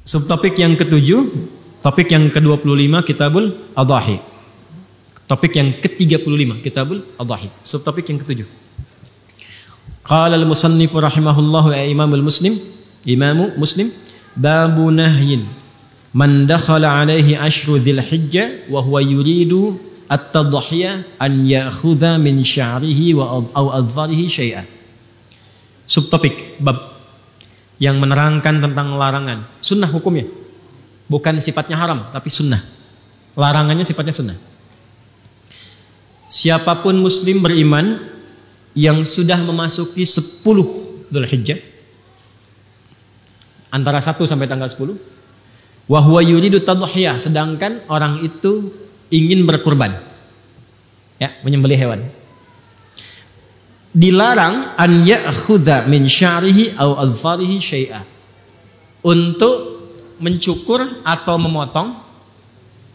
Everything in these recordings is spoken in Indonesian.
Subtopik yang ketujuh, topik yang ke-25 Kitabul Adhahi. Topik yang ke-35 Kitabul Adhahi. Subtopik yang ketujuh. Qala al-musannif rahimahullahu Imamu Muslim, babu nahyin man dakhala alaihi ashru dzil hijjah wa huwa yuridu at-tadhiyah an ya'khudha min sya'rihi wa aw adharihi syai'an. Subtopik bab yang menerangkan tentang larangan, sunnah hukumnya, bukan sifatnya haram, tapi sunnah. Larangannya sifatnya sunnah. Siapapun muslim beriman yang sudah memasuki 10 Dzulhijjah, antara 1 sampai tanggal 10, wa huwa yuridu tadhiyah, sedangkan orang itu ingin berkurban, ya, menyembelih hewan. Dilarang an ya'khudha min sya'rihi aw adfarihi syai'a, untuk mencukur atau memotong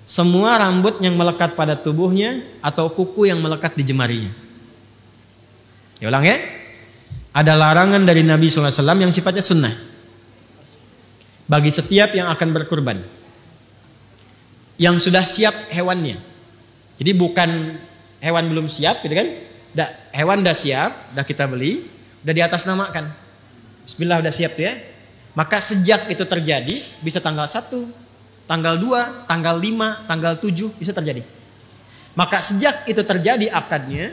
semua rambut yang melekat pada tubuhnya atau kuku yang melekat di jemarinya. Ya ulang ya. Ada larangan dari Nabi SAW yang sifatnya sunnah bagi setiap yang akan berkurban, yang sudah siap hewannya. Jadi bukan hewan belum siap gitu kan. Hewan udah siap, udah kita beli, udah di atas namakan. Bismillah udah siap tuh ya. Maka sejak itu terjadi, bisa tanggal 1, tanggal 2, tanggal 5, tanggal 7 bisa terjadi. Maka sejak itu terjadi akadnya,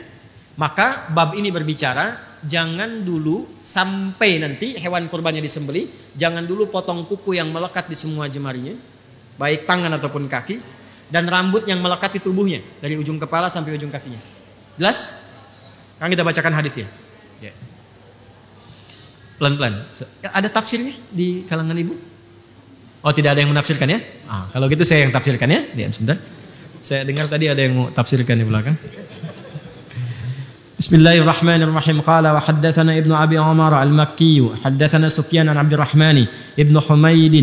maka bab ini berbicara jangan dulu sampai nanti hewan kurbannya disembelih, jangan dulu potong kuku yang melekat di semua jemarinya, baik tangan ataupun kaki, dan rambut yang melekat di tubuhnya dari ujung kepala sampai ujung kakinya. Jelas? Sekarang kita bacakan hadisnya. Ya. Pelan-pelan. Ada tafsirnya di kalangan ibu? Oh, tidak ada yang menafsirkan ya? Kalau gitu saya yang tafsirkan ya. Diam sebentar. Saya dengar tadi ada yang mau tafsirkan di belakang. Bismillahirrahmanirrahim. Qala wa haddatsana Ibnu Abi Umar al-Makki, haddatsana Sufyan an Abdurrahman Ibnu Humaid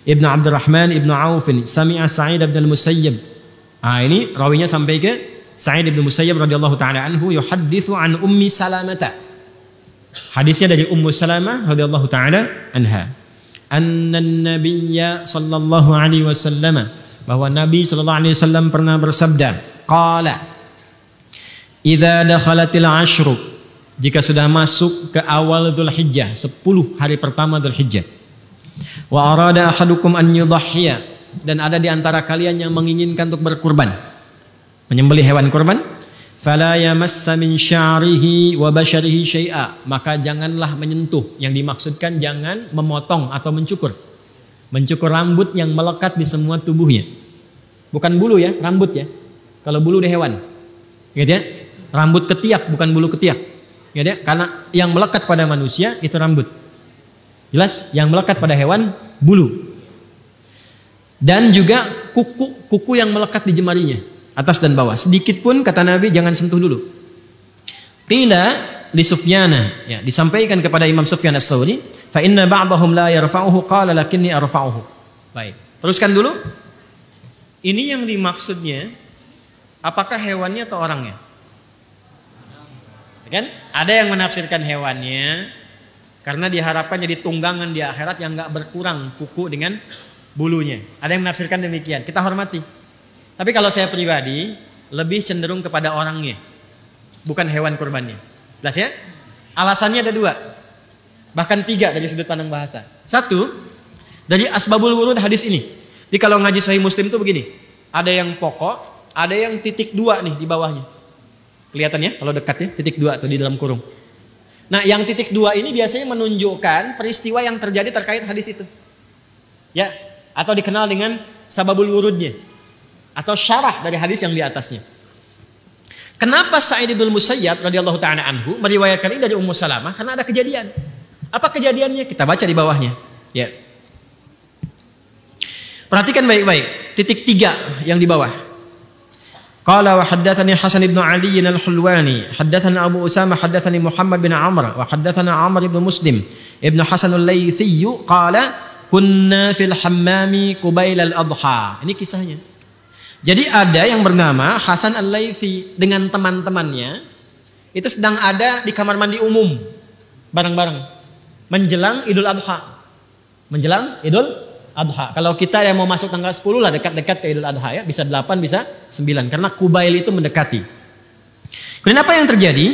Ibnu Abdurrahman Ibnu Auf, sami'a Sa'id bin al-Musayyib. Ini rawinya sampai ke Sa'id bin Musayyib radhiyallahu taala anhu yuhadditsu an Ummi Salamah. Hadisnya dari Ummu Salamah radhiyallahu taala anha. Anna an-nabiyya sallallahu alaihi wasallam, bahwa Nabi sallallahu alaihi wasallam pernah bersabda, qala idza dakhalatil ashru, jika sudah masuk ke awal Dzulhijjah, 10 hari pertama Dzulhijjah, wa arada ahadukum an yudhhiya, dan ada di antara kalian yang menginginkan untuk berkurban, menyembelih hewan kurban, fala yamassa min sya'rihi wa basharihi syai'a, maka janganlah menyentuh, yang dimaksudkan jangan memotong atau mencukur rambut yang melekat di semua tubuhnya, bukan bulu ya, rambut ya. Kalau bulu di hewan, gitu ya, rambut ketiak bukan bulu ketiak, gitu ya, karena yang melekat pada manusia itu rambut, jelas. Yang melekat pada hewan bulu, dan juga kuku yang melekat di jemarinya, atas dan bawah. Sedikit pun kata Nabi jangan sentuh dulu. Qila li Sufyana, ya, disampaikan kepada Imam Sufyan Ats-Tsauri, fa inna ba'dahum la yarfa'uhu qala lakinni arfa'uhu. Baik, teruskan dulu. Ini yang dimaksudnya apakah hewannya atau orangnya? Ya kan? Ada yang menafsirkan hewannya karena diharapkan jadi tunggangan di akhirat yang enggak berkurang kuku dengan bulunya. Ada yang menafsirkan demikian. Kita hormati. Tapi kalau saya pribadi lebih cenderung kepada orangnya, bukan hewan kurbannya. Jelas ya? Alasannya ada 2, bahkan 3 dari sudut pandang bahasa. 1, dari asbabul wurud hadis ini. Jadi kalau ngaji Sahih Muslim itu begini, ada yang pokok, ada yang titik 2 nih di bawahnya. Kelihatan ya kalau dekat ya, titik 2 tuh di dalam kurung. Nah, yang titik 2 ini biasanya menunjukkan peristiwa yang terjadi terkait hadis itu. Ya, atau dikenal dengan sababul wurudnya, atau syarah dari hadis yang di atasnya. Kenapa Sa'id bin Musayyab radhiyallahu ta'ala anhu meriwayatkan ini dari Ummu Salamah? Karena ada kejadian. Apa kejadiannya? Kita baca di bawahnya. Ya. Perhatikan baik-baik. Titik 3 yang di bawah. Qala wa haddatsani Hasan bin Ali al-Hulwani, haddatsana Abu Usama, haddatsani Muhammad bin Amr, wa haddatsana Amr bin Muslim ibn Hasan al-Laythi, qala kunna fil hammami qubail al-adha. Ini kisahnya. Jadi ada yang bernama Hasan al-Laythi dengan teman-temannya itu sedang ada di kamar mandi umum bareng-bareng menjelang Idul Adha. Menjelang Idul Adha. Kalau kita yang mau masuk tanggal 10 lah dekat-dekat ke Idul Adha ya. Bisa 8, bisa 9. Karena Qubail itu mendekati. Kemudian apa yang terjadi?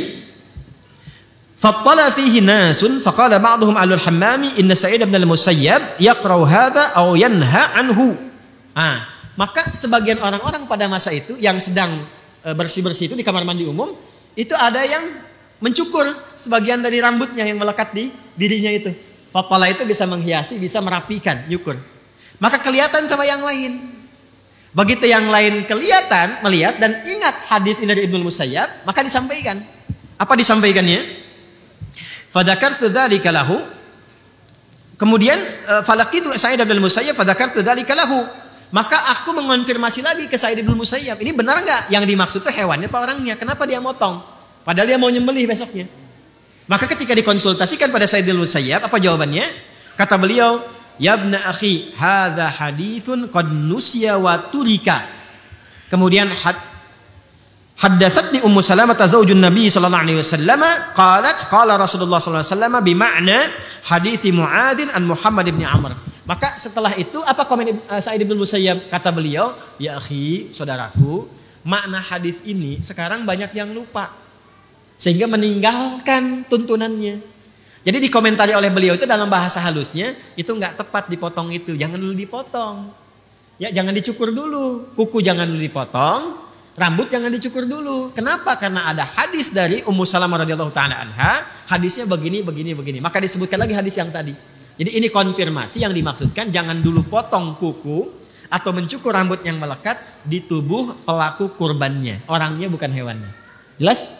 Fattala fihi nasun faqala ba'dhum alul hammami inna Sa'id bin al-Musayyab yaqra'u hadha aw yanha anhu. Maka sebagian orang-orang pada masa itu yang sedang bersih-bersih itu di kamar mandi umum, itu ada yang mencukur sebagian dari rambutnya yang melekat di dirinya itu. Fattala itu bisa menghiasi, bisa merapikan, nyukur. Maka kelihatan sama yang lain. Begitu yang lain kelihatan, melihat dan ingat hadis ini dari Ibnu Musayyab, maka disampaikan. Apa disampaikannya? Fadzakartu dzalika lahu. Kemudian falaqitu Sa'id bin Musayyab fadzakartu dzalika lahu. Maka aku mengonfirmasi lagi ke Sa'id bin Musayyab, ini benar enggak yang dimaksud itu hewannya apa orangnya? Kenapa dia motong? Padahal dia mau nyembelih besoknya. Maka ketika dikonsultasikan pada Sa'id bin Musayyab, apa jawabannya? Kata beliau, "Ya ibna akhi, hadza haditsun qad nusiya wa turika." Kemudian haddatsatni Ummu Salamah zaujun Nabi sallallahu alaihi wasallam qalat qala Rasulullah sallallahu alaihi wasallam bima'na hadits Muadzin an Muhammad bin Amr. Maka setelah itu apa komen Sa'id bin Musayyab? Kata beliau, "Ya akhi, saudaraku, makna hadis ini sekarang banyak yang lupa sehingga meninggalkan tuntunannya." Jadi dikomentari oleh beliau itu dalam bahasa halusnya, itu enggak tepat dipotong itu, jangan dulu dipotong. Ya, jangan dicukur dulu, kuku jangan dulu dipotong, rambut jangan dicukur dulu. Kenapa? Karena ada hadis dari Ummu Salamah radhiyallahu taala anha, hadisnya begini. Maka disebutkan lagi hadis yang tadi. Jadi ini konfirmasi yang dimaksudkan, jangan dulu potong kuku atau mencukur rambut yang melekat di tubuh pelaku kurbannya. Orangnya bukan hewannya. Jelas?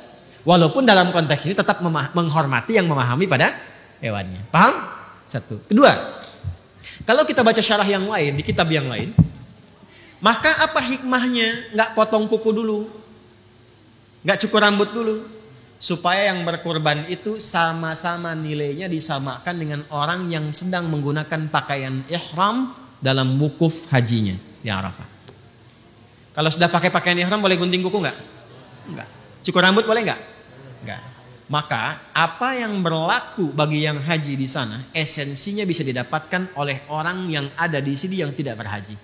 Walaupun dalam konteks ini tetap menghormati yang memahami pada hewannya. Paham? Satu. Kedua, kalau kita baca syarah yang lain, di kitab yang lain, maka apa hikmahnya nggak potong kuku dulu? Nggak cukur rambut dulu? Supaya yang berkurban itu sama-sama nilainya disamakan dengan orang yang sedang menggunakan pakaian ihram dalam wukuf hajinya di Arafah. Kalau sudah pakai pakaian ihram boleh gunting kuku nggak? Nggak. Cukur rambut boleh nggak? Nggak. Maka apa yang berlaku bagi yang haji di sana esensinya bisa didapatkan oleh orang yang ada di sini yang tidak berhaji.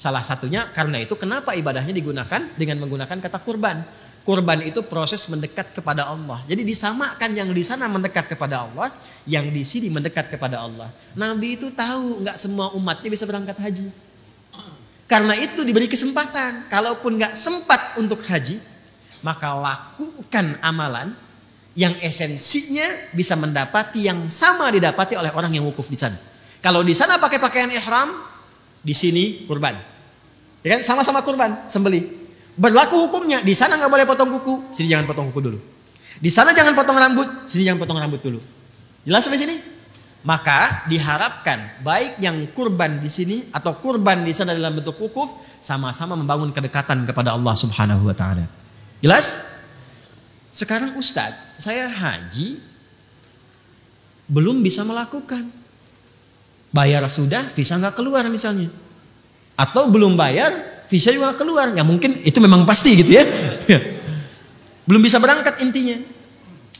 Salah satunya karena itu kenapa ibadahnya digunakan dengan menggunakan kata kurban. Kurban itu proses mendekat kepada Allah. Jadi disamakan yang di sana mendekat kepada Allah, yang di sini mendekat kepada Allah. Nabi itu tahu nggak semua umatnya bisa berangkat haji. Karena itu diberi kesempatan. Kalaupun nggak sempat untuk haji, maka lakukan amalan yang esensinya bisa mendapati yang sama didapati oleh orang yang wukuf di sana. Kalau di sana pakai pakaian ihram, di sini kurban. Ya kan? Sama-sama kurban, sembelih. Berlaku hukumnya, di sana nggak boleh potong kuku, sini jangan potong kuku dulu. Di sana jangan potong rambut, sini jangan potong rambut dulu. Jelas sampai sini? Maka diharapkan baik yang kurban di sini atau kurban di sana dalam bentuk wukuf sama-sama membangun kedekatan kepada Allah Subhanahu wa taala. Jelas? Sekarang Ustadz, saya haji belum bisa melakukan. Bayar sudah, visa nggak keluar misalnya. Atau belum bayar, visa juga keluar. Ya mungkin itu memang pasti gitu ya. Belum bisa berangkat intinya.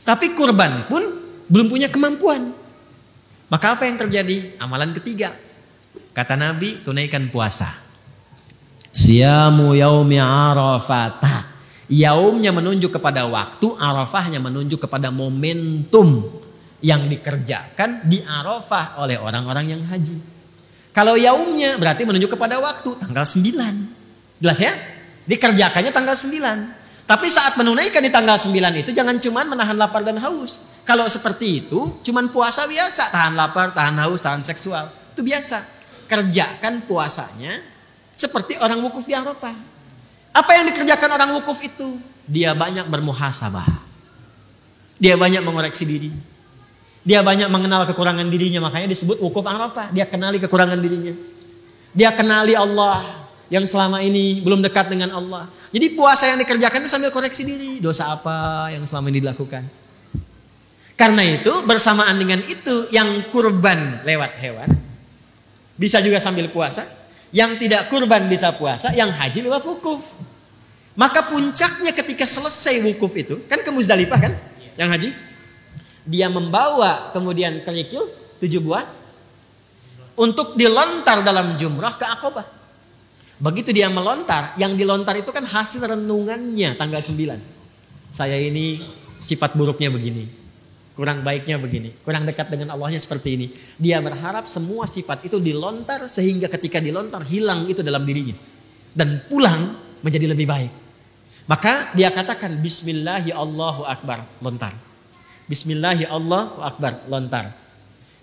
Tapi kurban pun belum punya kemampuan. Maka apa yang terjadi? Amalan ketiga. Kata Nabi, tunaikan puasa. Siyamu yaumi arafata. Yaumnya menunjuk kepada waktu, Arafahnya menunjuk kepada momentum yang dikerjakan di Arafah oleh orang-orang yang haji. Kalau yaumnya berarti menunjuk kepada waktu, tanggal 9. Jelas ya? Dikerjakannya tanggal 9. Tapi saat menunaikan di tanggal 9 itu jangan cuman menahan lapar dan haus. Kalau seperti itu cuman puasa biasa, tahan lapar, tahan haus, tahan seksual. Itu biasa. Kerjakan puasanya seperti orang wukuf di Arafah. Apa yang dikerjakan orang wukuf itu? Dia banyak bermuhasabah. Dia banyak mengoreksi diri. Dia banyak mengenal kekurangan dirinya. Makanya disebut wukuf Arafah. Dia kenali kekurangan dirinya. Dia kenali Allah yang selama ini belum dekat dengan Allah. Jadi puasa yang dikerjakan itu sambil koreksi diri. Dosa apa yang selama ini dilakukan. Karena itu bersamaan dengan itu yang kurban lewat hewan. Bisa juga sambil puasa. Yang tidak kurban bisa puasa. Yang haji lewat wukuf. Maka puncaknya ketika selesai wukuf itu. Kan ke Muzdalifah kan? Yang haji. Dia membawa kemudian kerikil 7 buah untuk dilontar dalam jumrah ke Aqabah. Begitu dia melontar, yang dilontar itu kan hasil renungannya tanggal 9. Saya ini sifat buruknya begini, kurang baiknya begini, kurang dekat dengan Allahnya seperti ini. Dia berharap semua sifat itu dilontar sehingga ketika dilontar hilang itu dalam dirinya. Dan pulang menjadi lebih baik. Maka dia katakan Bismillahi Allahu Akbar, lontar. Bismillahi Allahu Akbar, lontar.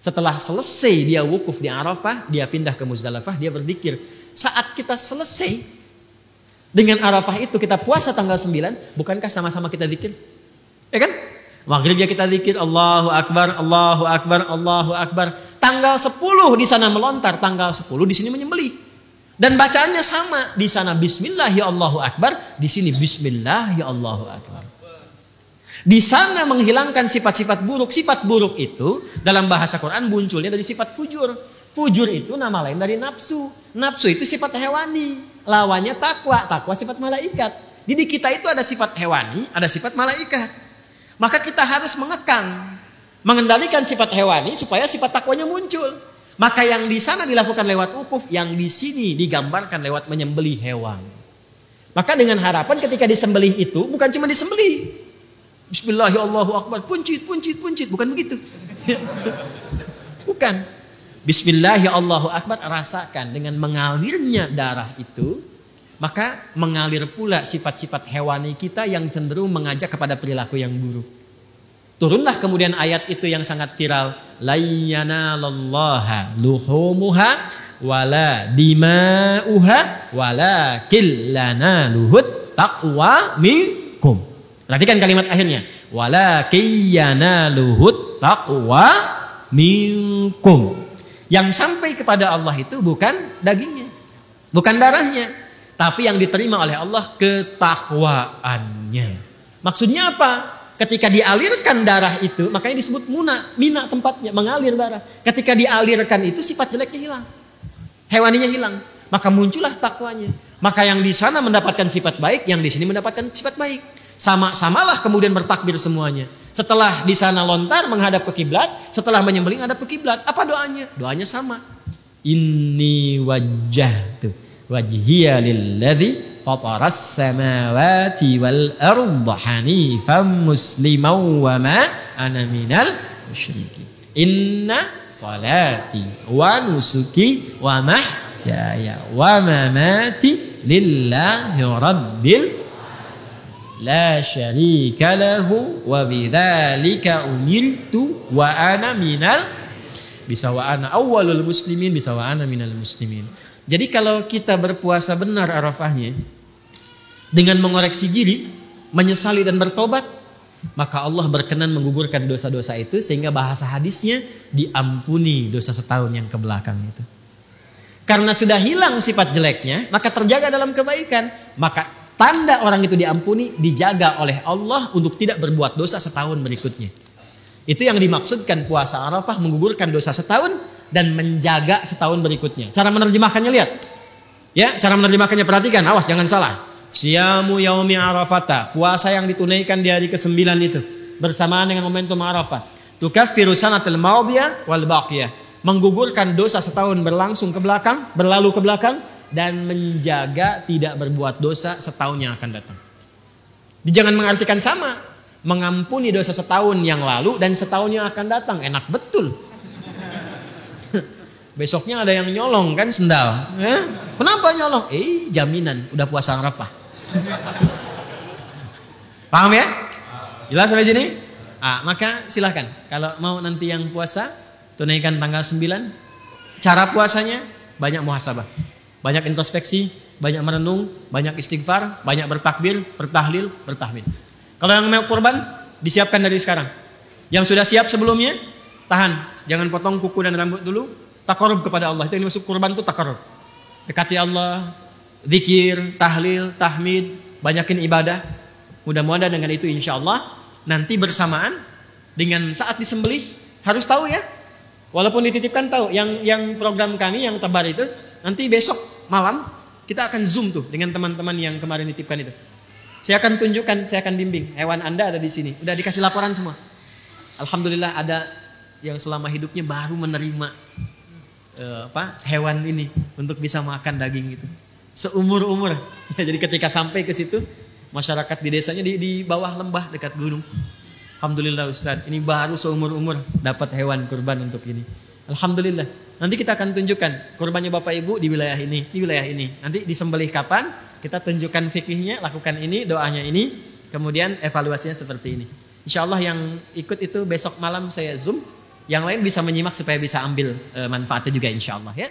Setelah selesai dia wukuf di Arafah, dia pindah ke Muzdalifah, dia berzikir. Saat kita selesai dengan Arafah itu, kita puasa tanggal 9, bukankah sama-sama kita zikir? Ya kan? Maghrib ya kita zikir Allahu Akbar, Allahu Akbar, Allahu Akbar. Tanggal 10 di sana melontar, tanggal 10 di sini menyembelih. Dan bacaannya sama, di sana Bismillahi Allahu Akbar, di sini Bismillahi Allahu Akbar. Di sana menghilangkan sifat-sifat buruk. Sifat buruk itu dalam bahasa Quran munculnya dari sifat fujur. Fujur itu nama lain dari nafsu. Nafsu itu sifat hewani. Lawannya takwa. Takwa sifat malaikat. Jadi kita itu ada sifat hewani, ada sifat malaikat. Maka kita harus mengekang, mengendalikan sifat hewani supaya sifat takwanya muncul. Maka yang di sana dilakukan lewat wukuf, yang di sini digambarkan lewat menyembelih hewan. Maka dengan harapan ketika disembelih itu bukan cuma disembelih. Bismillahirrahmanirrahim, puncit, bukan begitu. Bukan. Bismillahirrahmanirrahim, rasakan dengan mengalirnya darah itu, maka mengalir pula sifat-sifat hewani kita yang cenderung mengajak kepada perilaku yang buruk. Turunlah kemudian ayat itu yang sangat viral, la yanalallaha luhumuha wala dima'uha walakin lanaluhut taqwa minkum. Perhatikan kalimat akhirnya, walakin yanaluhut taqwa minkum. Yang sampai kepada Allah itu bukan dagingnya, bukan darahnya, tapi yang diterima oleh Allah ketakwaannya. Maksudnya apa? Ketika dialirkan darah itu, makanya disebut mina tempatnya, mengalir darah. Ketika dialirkan itu sifat jeleknya hilang, hewaninya hilang, maka muncullah takwanya. Maka yang di sana mendapatkan sifat baik, yang di sini mendapatkan sifat baik. Sama-samalah kemudian bertakbir semuanya. Setelah di sana lontar menghadap ke kiblat, setelah menyembelih menghadap ke kiblat. Apa doanya? Doanya sama. Inni wajjahtu wajhiya lilladzi fataras samawati wal arda hanifan musliman wa ma ana minal musyrikin. Inna salati wa nusuki wa mahyaya wa mamati lillahi rabbil la syarika lahu wa bidzalika umirtu wa ana minal, bisa wa ana awwalul muslimin, bisa wa ana minal muslimin. Jadi kalau kita berpuasa benar Arafahnya dengan mengoreksi diri, menyesali dan bertobat, maka Allah berkenan menggugurkan dosa-dosa itu sehingga bahasa hadisnya diampuni dosa setahun yang kebelakang itu. Karena sudah hilang sifat jeleknya, maka terjaga dalam kebaikan. Maka tanda orang itu diampuni, dijaga oleh Allah untuk tidak berbuat dosa setahun berikutnya. Itu yang dimaksudkan puasa Arafah, menggugurkan dosa setahun dan menjaga setahun berikutnya. Cara menerjemahkannya lihat. Ya, cara menerjemahkannya perhatikan, awas jangan salah. Siyamu yaumi Arafata, puasa yang ditunaikan di hari ke-9 itu bersamaan dengan momentum Arafah. Tukaffiru sanatal madiyah wal baqiyah. Menggugurkan dosa setahun berlangsung ke belakang, berlalu ke belakang, dan menjaga tidak berbuat dosa setahun yang akan datang. Jangan mengartikan sama, mengampuni dosa setahun yang lalu dan setahun yang akan datang. Enak betul. Besoknya ada yang nyolong kan sendal. Kenapa nyolong? Jaminan udah puasa Arafah. Paham ya? Jelas sampai sini? Maka silahkan kalau mau nanti yang puasa tunaikan tanggal 9. Cara puasanya banyak muhasabah, banyak introspeksi, banyak merenung, banyak istighfar, banyak bertakbir, bertahlil, bertahmid. Kalau yang mau kurban disiapkan dari sekarang. Yang sudah siap sebelumnya tahan, jangan potong kuku dan rambut dulu. Taqarrub kepada Allah, itu yang dimaksud kurban itu taqarrub. Dekati Allah, zikir, tahlil, tahmid, banyakin ibadah. Mudah-mudahan dengan itu insya Allah nanti bersamaan dengan saat disembelih harus tahu ya. Walaupun dititipkan tahu, yang program kami yang tebar itu nanti besok malam kita akan zoom tuh dengan teman-teman yang kemarin dititipkan itu. Saya akan tunjukkan, saya akan bimbing. Hewan Anda ada di sini, udah dikasih laporan semua. Alhamdulillah ada yang selama hidupnya baru menerima hewan ini untuk bisa makan daging itu seumur-umur. Ya, jadi ketika sampai ke situ, masyarakat di desanya di bawah lembah dekat gunung. Alhamdulillah Ustaz, ini baru seumur-umur dapat hewan kurban untuk ini. Alhamdulillah. Nanti kita akan tunjukkan kurbannya Bapak Ibu di wilayah ini, di wilayah ini. Nanti disembelih kapan? Kita tunjukkan fikihnya, lakukan ini, doanya ini, kemudian evaluasinya seperti ini. Insya Allah yang ikut itu besok malam saya Zoom. Yang lain bisa menyimak supaya bisa ambil manfaatnya juga insya Allah ya.